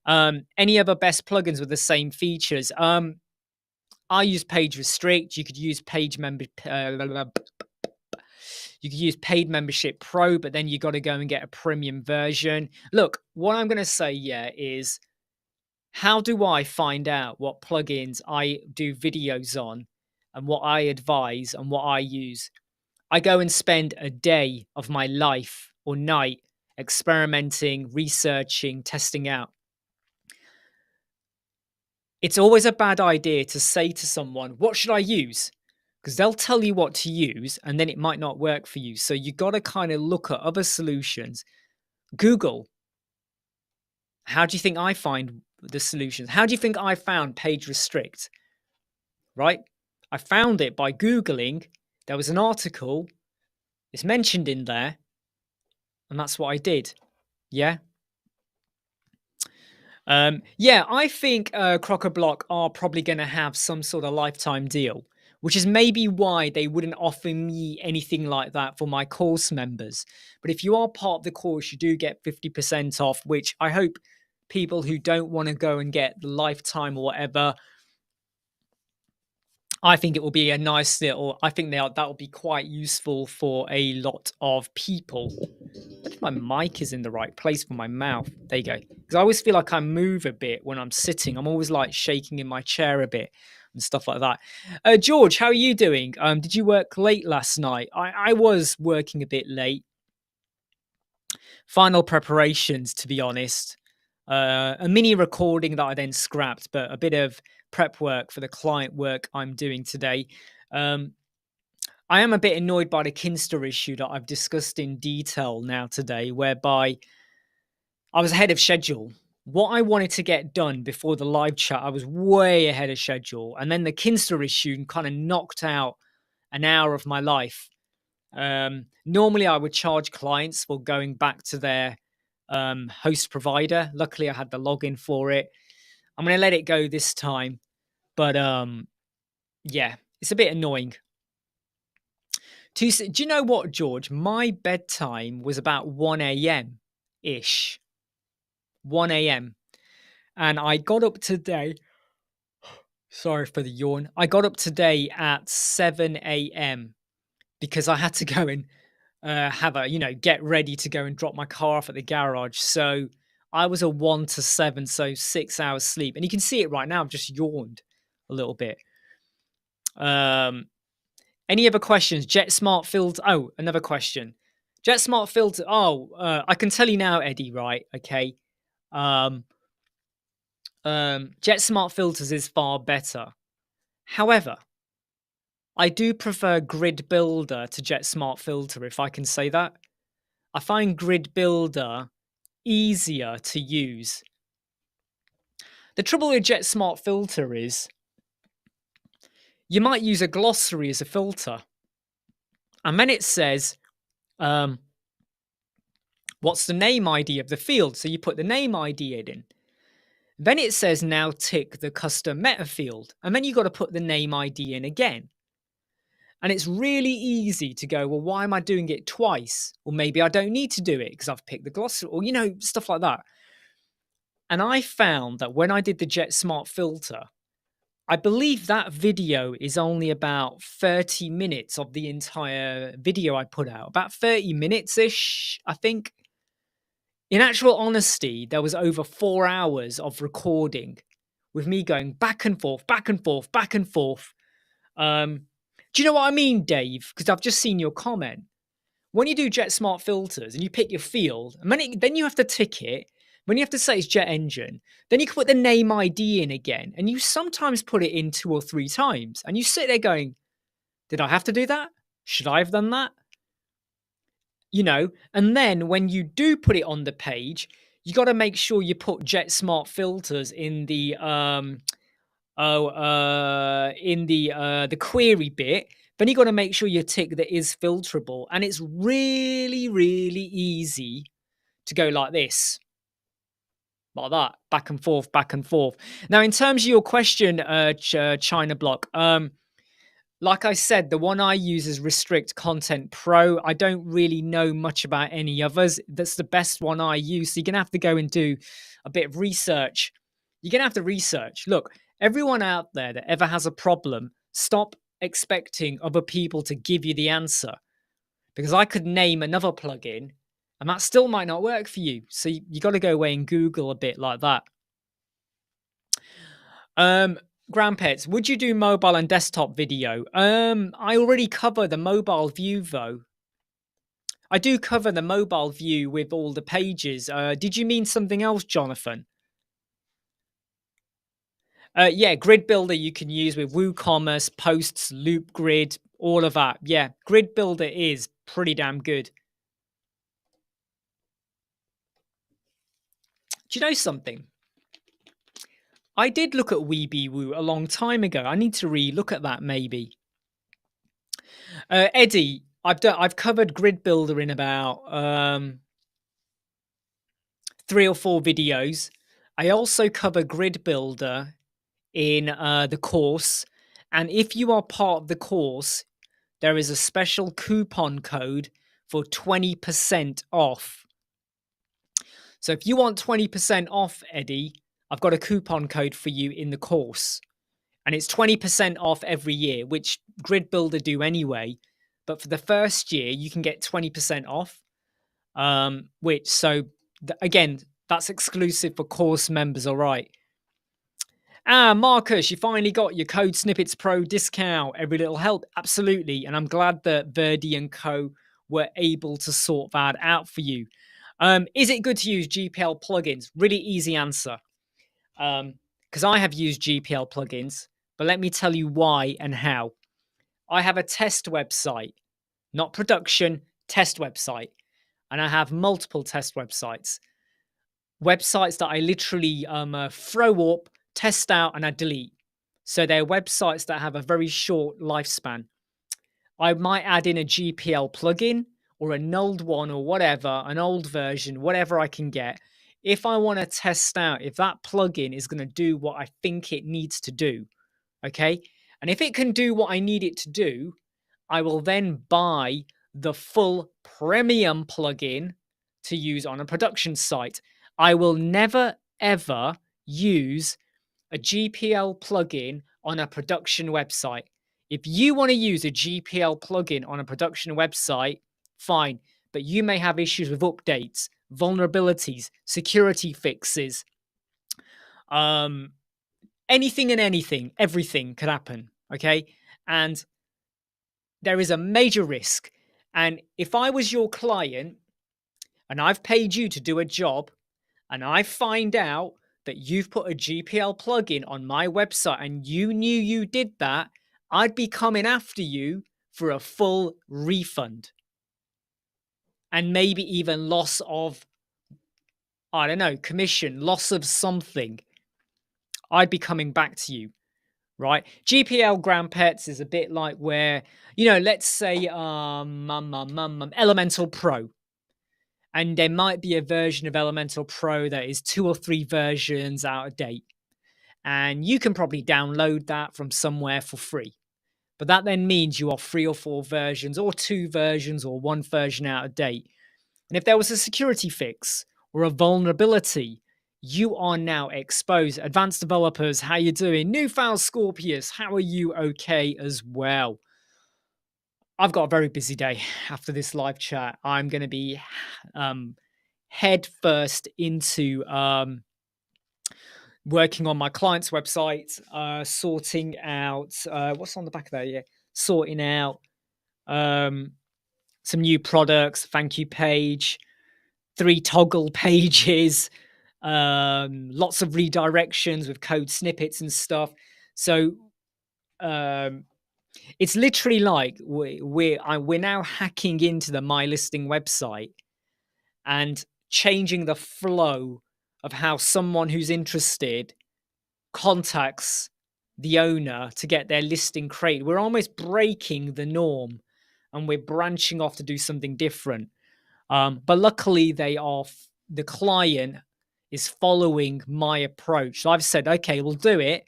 Any other best plugins with the same features? I use Page Restrict. You could use Page Member. You could use Paid Membership Pro, but then you got to go and get a premium version. Look, what I'm going to say, yeah, is how do I find out what plugins I do videos on and what I advise and what I use? I go and spend a day of my life or night experimenting, researching, testing out. It's always a bad idea to say to someone, what should I use? Because they'll tell you what to use and then it might not work for you. So you got to kind of look at other solutions. Google. How do you think I find the solutions? How do you think I found Page Restrict? Right? I found it by Googling. There was an article. It's mentioned in there. And that's what I did. Yeah. Yeah, I think Crocoblock are probably going to have some sort of lifetime deal, which is maybe why they wouldn't offer me anything like that for my course members. But if you are part of the course, you do get 50% off, which I hope people who don't want to go and get the lifetime or whatever, I think it will be a nice little, I think that will be quite useful for a lot of people. But if my mic is in the right place for my mouth, there you go. Because I always feel like I move a bit when I'm sitting. I'm always like shaking in my chair a bit and stuff like that. George, how are you doing? Did you work late last night? I was working a bit late. Final preparations, to be honest. A mini recording that I then scrapped, but a bit of prep work for the client work I'm doing today. I am a bit annoyed by the Kinsta issue that I've discussed in detail now today, whereby I was ahead of schedule. What I wanted to get done before the live chat, I was way ahead of schedule. And then the Kinsta issue kind of knocked out an hour of my life. Normally, I would charge clients for going back to their host provider. Luckily, I had the login for it. I'm going to let it go this time. But yeah, it's a bit annoying. Do you know what, George? My bedtime was about 1 a.m. ish. 1 a.m. And I got up today. Sorry for the yawn. I got up today at 7 a.m. because I had to go and have a, get ready to go and drop my car off at the garage. So I was a 1 to 7, so 6 hours sleep. And you can see it right now. I've just yawned a little bit. Any other questions? Jet Smart Filter. Oh, another question. Jet Smart Filter. Oh, I can tell you now, Eddie, right? Okay. Jet Smart Filters is far better. However, I do prefer Grid Builder to Jet Smart Filter, if I can say that. I find Grid Builder easier to use. The trouble with Jet Smart Filter is you might use a glossary as a filter. And then it says, what's the name ID of the field? So you put the name ID in. Then it says now tick the custom meta field. And then you got to put the name ID in again. And it's really easy to go, well, why am I doing it twice? Or maybe I don't need to do it because I've picked the glossary or, stuff like that. And I found that when I did the Jet Smart Filter, I believe that video is only about 30 minutes of the entire video I put out. About 30 minutes-ish, I think. In actual honesty, there was over 4 hours of recording with me going back and forth, back and forth, back and forth. Do you know what I mean, Dave? Because I've just seen your comment. when you do Jet Smart Filters and you pick your field, and then you have to tick it. When you have to say it's Jet Engine, then you can put the name ID in again, and you sometimes put it in 2 or 3 times, and you sit there going, did I have to do that? Should I have done that? You know, and then when you do put it on the page, you got to make sure you put Jet Smart Filters in the the query bit. Then you got to make sure you tick that is filterable, and it's really, really easy to go like this, like that, back and forth, back and forth. Now, in terms of your question, China Block, like I said, the one I use is Restrict Content Pro. I don't really know much about any others. That's the best one I use. So you're going to have to go and do a bit of research. You're going to have to research. Look, everyone out there that ever has a problem, stop expecting other people to give you the answer. Because I could name another plugin and that still might not work for you. So you got to go away and Google a bit like that. Grandpets, would you do mobile and desktop video? I already cover the mobile view though. I do cover the mobile view with all the pages. Did you mean something else, Jonathan? Yeah, Grid Builder you can use with WooCommerce, Posts, Loop Grid, all of that. Yeah, Grid Builder is pretty damn good. Do you know something? I did look at WeeBeeWoo a long time ago. I need to re-look at that maybe. Eddie, I've covered Grid Builder in about 3 or 4 videos. I also cover Grid Builder in the course, and if you are part of the course, there is a special coupon code for 20% off. So if you want 20% off, Eddie, I've got a coupon code for you in the course, and it's 20% off every year, which Grid Builder do anyway. But for the first year, you can get 20% off. Again, that's exclusive for course members. All right. Marcus, you finally got your Code Snippets Pro discount. Every little help, absolutely. And I'm glad that Verdi and Co were able to sort that out for you. Is it good to use GPL plugins? Really easy answer. Because I have used GPL plugins, but let me tell you why and how. I have a test website, not production, test website. And I have multiple test websites. Websites that I literally throw up, test out, and I delete. So they're websites that have a very short lifespan. I might add in a GPL plugin or an old one or whatever, an old version, whatever I can get. If I want to test out if that plugin is going to do what I think it needs to do, okay? And if it can do what I need it to do, I will then buy the full premium plugin to use on a production site. I will never, ever use a GPL plugin on a production website. If you want to use a GPL plugin on a production website, fine, but you may have issues with updates, vulnerabilities, security fixes, anything and anything, everything could happen, okay? And there is a major risk. And if I was your client and I've paid you to do a job and I find out that you've put a GPL plugin on my website and you knew you did that, I'd be coming after you for a full refund. And maybe even loss of, I don't know, commission, loss of something. I'd be coming back to you, right? GPL Grandpets is a bit like where, let's say Elemental Pro. And there might be a version of Elemental Pro that is 2 or 3 versions out of date. And you can probably download that from somewhere for free. But that then means you are 3 or 4 versions or 2 versions or 1 version out of date. And if there was a security fix or a vulnerability, you are now exposed. Advanced developers, how you doing? New File Scorpius, how are you? Okay as well. I've got a very busy day after this live chat. I'm going to be head first into working on my client's website, sorting out what's on the back there. Yeah, sorting out some new products, thank you page, 3 toggle pages, lots of redirections with code snippets and stuff. So it's literally like we're now hacking into the My Listing website and changing the flow of how someone who's interested contacts the owner to get their listing created. We're almost breaking the norm and we're branching off to do something different. But luckily, the client is following my approach. So I've said, okay, we'll do it,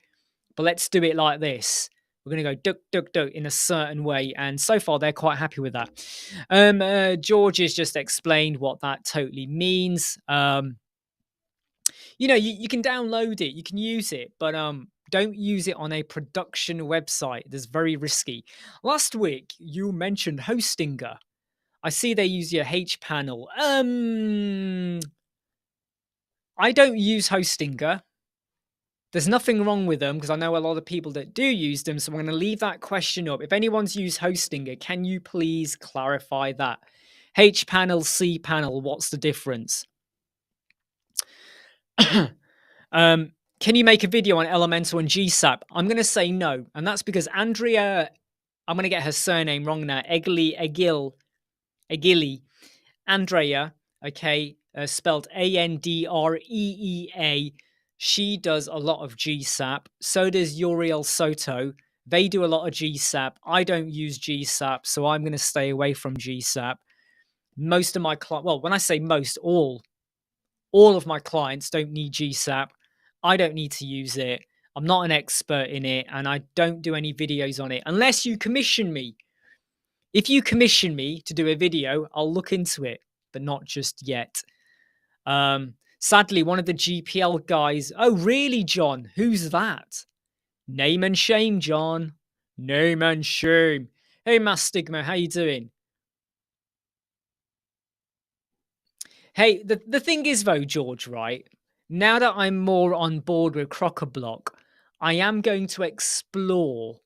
but let's do it like this. We're going to go duck, duck, duck in a certain way. And so far, they're quite happy with that. George has just explained what that totally means. You can download it, you can use it, but don't use it on a production website. That's very risky. Last week, you mentioned Hostinger. I see they use your H panel. I don't use Hostinger. There's nothing wrong with them because I know a lot of people that do use them. So I'm going to leave that question up. If anyone's used Hostinger, can you please clarify that? H panel, C panel, what's the difference? Can you make a video on Elementor and GSAP? I'm going to say no. And that's because Andrea, I'm going to get her surname wrong now. Egili, Andrea, okay, spelled Andreea. She does a lot of GSAP. So does Uriel Soto. They do a lot of GSAP. I don't use GSAP, so I'm going to stay away from GSAP. Most of my clients, well, when I say most, all of my clients don't need GSAP. I don't need to use it. I'm not an expert in it, and I don't do any videos on it unless you commission me. If you commission me to do a video, I'll look into it, but not just yet. Sadly, one of the GPL guys. Oh, really, John? Who's that? Name and shame, John. Name and shame. Hey, Mastigma, how you doing? Hey, the thing is, though, George, right? Now that I'm more on board with Crocoblock, I am going to explore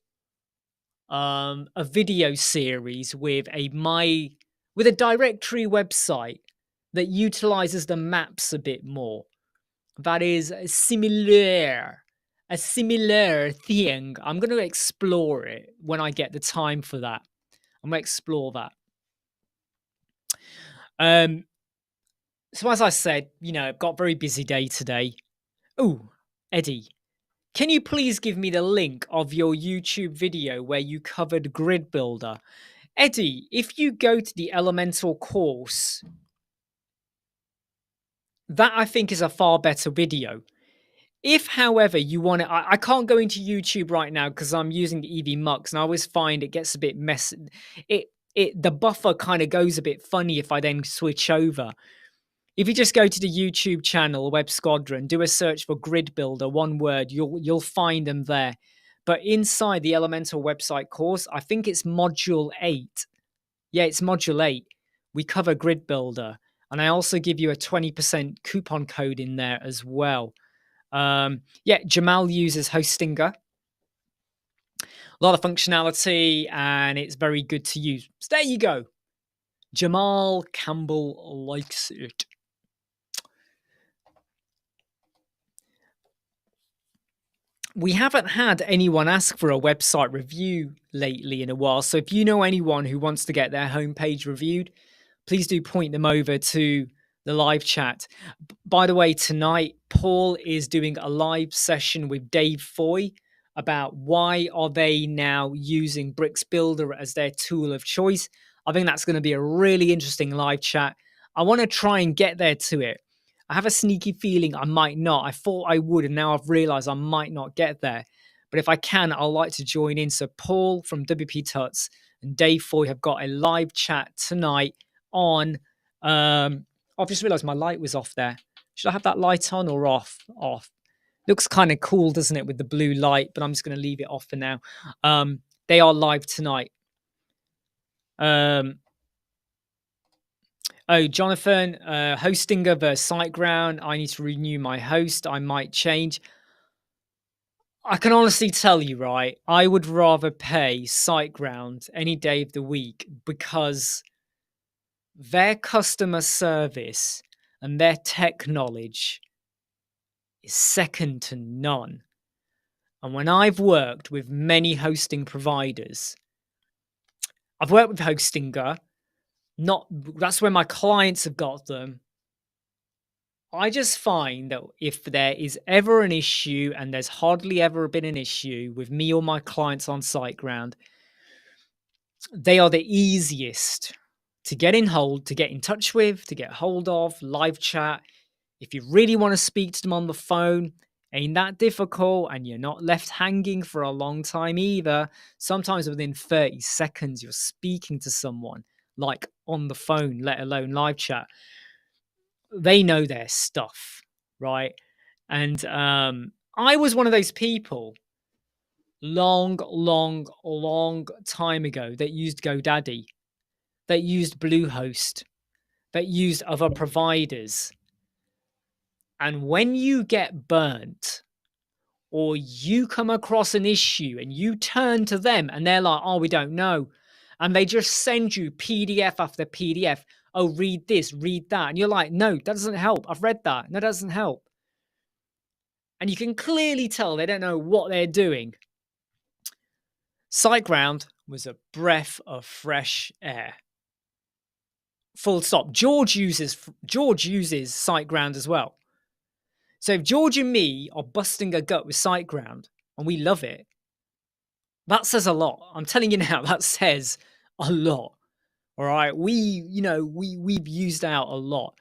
a video series with a directory website that utilizes the maps a bit more. That is a similar thing. I'm going to explore it when I get the time for that. I'm going to explore that. So as I said, I've got a very busy day today. Oh, Eddie, can you please give me the link of your YouTube video where you covered Grid Builder? Eddie, if you go to the Elementor course, that I think is a far better video. If, however, you want to, I can't go into YouTube right now because I'm using the EV Mux, and I always find it gets a bit messy. The buffer kind of goes a bit funny if I then switch over. If you just go to the YouTube channel, Web Squadron, do a search for Grid Builder, one word, you'll find them there. But inside the Elementor website course, I think it's module 8. Yeah, it's module 8. We cover Grid Builder. And I also give you a 20% coupon code in there as well. Jamal uses Hostinger. A lot of functionality, and it's very good to use. So there you go. Jamal Campbell likes it. We haven't had anyone ask for a website review lately in a while. So if you know anyone who wants to get their homepage reviewed, please do point them over to the live chat. By the way, tonight, Paul is doing a live session with Dave Foy about why are they now using Bricks Builder as their tool of choice. I think that's going to be a really interesting live chat. I want to try and get there to it. I have a sneaky feeling I might not. I thought I would, and now I've realized I might not get there. But if I can, I'd like to join in. So Paul from WP Tuts and Dave Foy have got a live chat tonight on... I've just realized my light was off there. Should I have that light on or off? Off. Looks kind of cool, doesn't it, with the blue light, but I'm just going to leave it off for now. They are live tonight. Oh, Jonathan, Hostinger versus SiteGround. I need to renew my host. I might change. I can honestly tell you, right, I would rather pay SiteGround any day of the week because their customer service and their tech knowledge is second to none. And when I've worked with many hosting providers, I've worked with Hostinger, that's where my clients have got them. I just find that if there is ever an issue, and there's hardly ever been an issue with me or my clients on SiteGround, they are the easiest to get in touch with, to get hold of, live chat. If you really want to speak to them on the phone, ain't that difficult, and you're not left hanging for a long time either. Sometimes within 30 seconds, you're speaking to someone, like on the phone, let alone live chat. They know their stuff, right? And I was one of those people long time ago that used GoDaddy, that used Bluehost, that used other providers. And when you get burnt, or you come across an issue and you turn to them and they're like, oh, we don't know, and they just send you PDF after PDF, oh, read this, read that, and you're like, no, that doesn't help, I've read that, no, that doesn't help. And you can clearly tell they don't know what they're doing. SiteGround was a breath of fresh air. Full stop. George uses SiteGround as well. So if George and me are busting a gut with SiteGround and we love it, that says a lot. I'm telling you now, that says a lot. All right, we've used out a lot.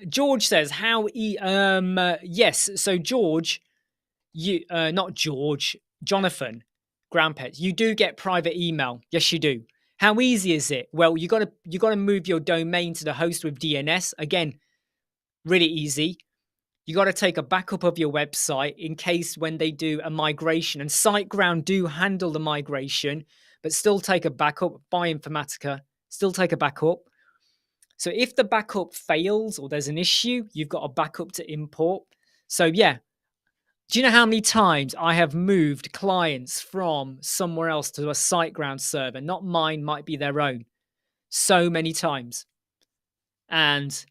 George says yes. So George, Jonathan Grandpets, you do get private email. Yes, you do. How easy is it? Well, you gotta move your domain to the host with DNS. Again, really easy. You got to take a backup of your website in case when they do a migration, and SiteGround do handle the migration, but still take a backup. By Informatica, still take a backup. So if the backup fails or there's an issue, you've got a backup to import. So yeah, do you know how many times I have moved clients from somewhere else to a SiteGround server? Not mine, might be their own. So many times. And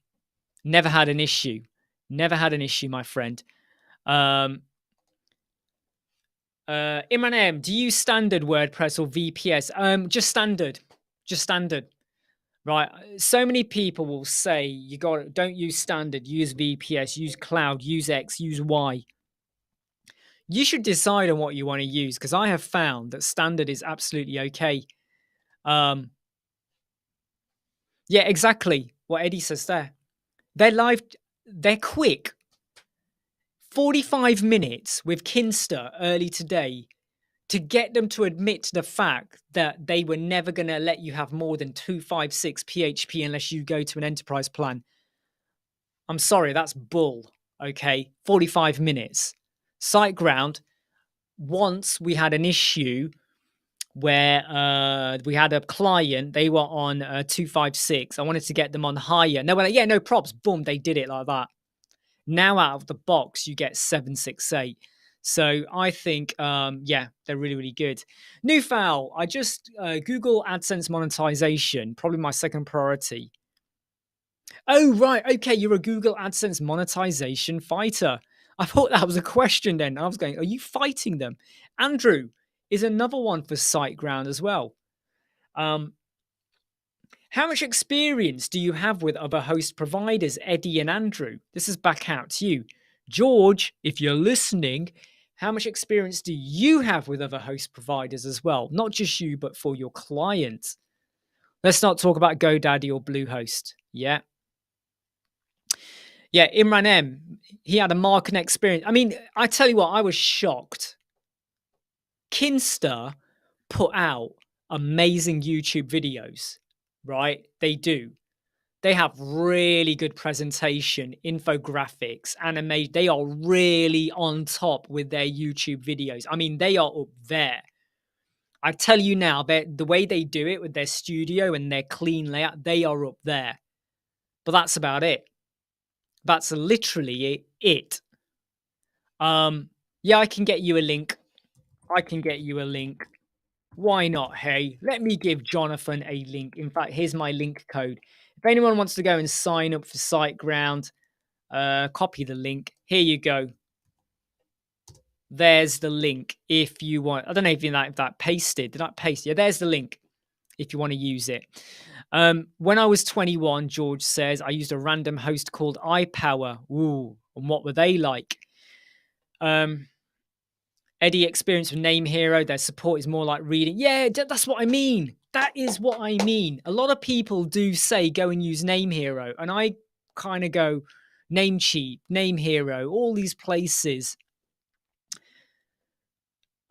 never had an issue. Never had an issue, my friend. Imran M, do you use standard WordPress or VPS? Just standard. Just standard. Right. So many people will say don't use standard, use VPS, use cloud, use X, use Y. You should decide on what you want to use, because I have found that standard is absolutely okay. Yeah, exactly what Eddie says there. They're quick. 45 minutes with Kinsta early today to get them to admit to the fact that they were never going to let you have more than 256 PHP unless you go to an enterprise plan. I'm sorry, that's bull. Okay, 45 minutes. SiteGround, once we had an issue where we had a client, they were on 256. I wanted to get them on higher. And they were like, yeah, no props. Boom, they did it like that. Now out of the box, you get 768. So I think, yeah, they're really, really good. New foul. I just Google AdSense monetization, probably my second priority. Oh, right. Okay, you're a Google AdSense monetization fighter. I thought that was a question then. I was going, are you fighting them? Andrew is another one for SiteGround as well. How much experience do you have with other host providers, Eddie and Andrew? This is back out to you. George, if you're listening, how much experience do you have with other host providers as well? Not just you, but for your clients. Let's not talk about GoDaddy or Bluehost. Yeah. Yeah, Imran M, he had a marketing experience. I mean, I tell you what, I was shocked. Kinsta put out amazing YouTube videos. Right? They do. They have really good presentation, infographics, anime. They are really on top with their YouTube videos. I mean, they are up there. I tell you now, the way they do it with their studio and their clean layout, they are up there. But that's about it. That's literally it. Yeah, I can get you a link. Why not? Hey, let me give Jonathan a link. In fact, here's my link code. If anyone wants to go and sign up for SiteGround, copy the link. Here you go. There's the link if you want. I don't know if that pasted. Did I paste? Yeah, there's the link if you want to use it. When I was 21, George says, I used a random host called iPower. Ooh, and what were they like? Eddie experience with Name Hero. Their support is more like reading. Yeah, that's what I mean. That is what I mean. A lot of people do say go and use Name Hero. And I kind of go Namecheap, Name Hero, all these places.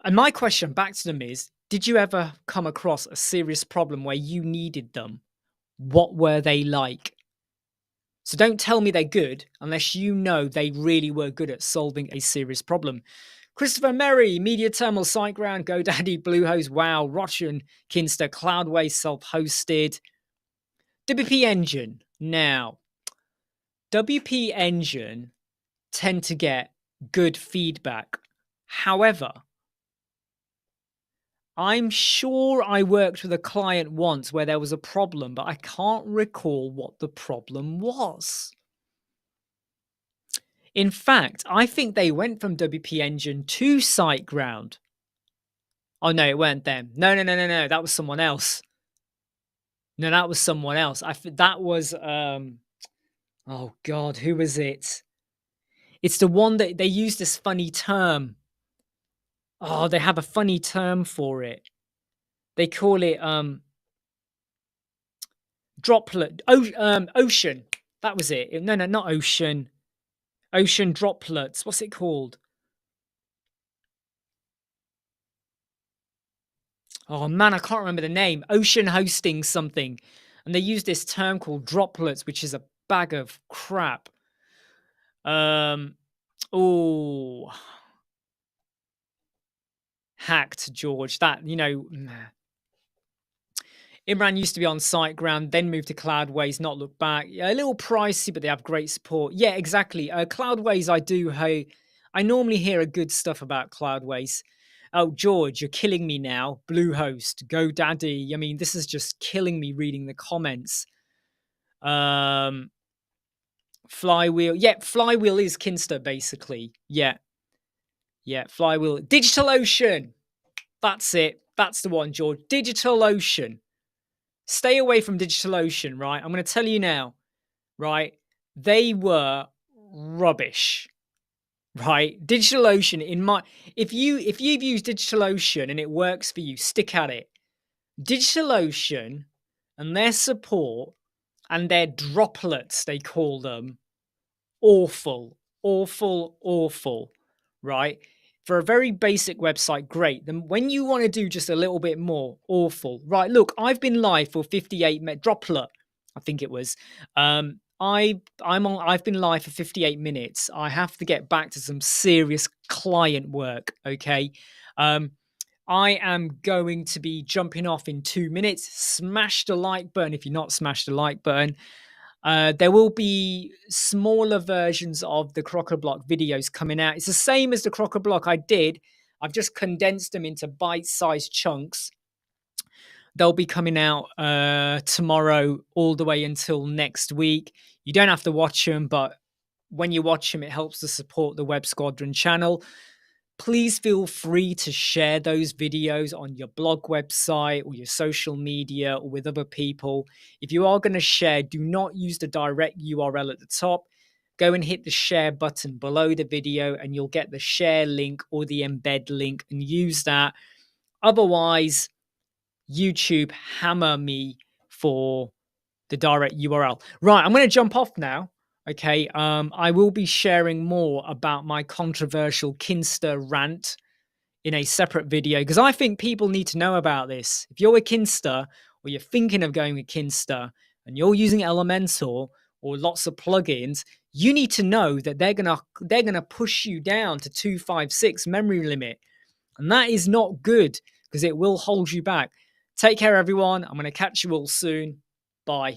And my question back to them is, did you ever come across a serious problem where you needed them? What were they like? So don't tell me they're good unless you know they really were good at solving a serious problem. Christopher Merry, Media Terminal, SiteGround, GoDaddy, Bluehost, Wow, Rotchen, Kinsta, Cloudways, self-hosted. WP Engine. Now, WP Engine tend to get good feedback. However, I'm sure I worked with a client once where there was a problem, but I can't recall what the problem was. In fact, I think they went from WP Engine to SiteGround. Oh, no, it weren't them. No. That was someone else. No, that was someone else. That was, oh God, who was it? It's the one that they use this funny term. Oh, they have a funny term for it. They call it, droplet. Ocean. That was it. No, not ocean. Ocean droplets. What's it called? Oh man, I can't remember the name. Ocean hosting something. And they use this term called droplets, which is a bag of crap. Oh, hacked, George. That, Imran used to be on SiteGround, then moved to Cloudways, not look back. Yeah, a little pricey, but they have great support. Yeah, exactly. Cloudways, I normally hear a good stuff about Cloudways. Oh, George, you're killing me now. Bluehost, GoDaddy. I mean, this is just killing me reading the comments. Flywheel. Yeah, Flywheel is Kinsta, basically. Yeah, Flywheel. DigitalOcean. That's it. That's the one, George. DigitalOcean. Stay away from DigitalOcean, right? I'm going to tell you now, right? They were rubbish, right? DigitalOcean, if you've used DigitalOcean and it works for you, stick at it. DigitalOcean and their support and their droplets, they call them, awful, right? For a very basic website, great. Then when you want to do just a little bit more, awful. Right, look, I've been live for 58 minutes. Droplet, I think it was. I've been live for 58 minutes. I have to get back to some serious client work, okay? I am going to be jumping off in 2 minutes. Smash the like button if you're not smashed the like button. There will be smaller versions of the Crocoblock videos coming out. It's the same as the Crocoblock I did. I've just condensed them into bite-sized chunks. They'll be coming out tomorrow all the way until next week. You don't have to watch them, but when you watch them, it helps to support the Web Squadron channel. Please feel free to share those videos on your blog website or your social media or with other people. If you are going to share, do not use the direct URL at the top. Go and hit the share button below the video and you'll get the share link or the embed link and use that. Otherwise, YouTube hammer me for the direct URL. Right, I'm going to jump off now. Okay, I will be sharing more about my controversial Kinsta rant in a separate video because I think people need to know about this. If you're with Kinsta or you're thinking of going with Kinsta and you're using Elementor or lots of plugins, you need to know that they're gonna push you down to 256 memory limit, and that is not good because it will hold you back. Take care, everyone. I'm going to catch you all soon. Bye.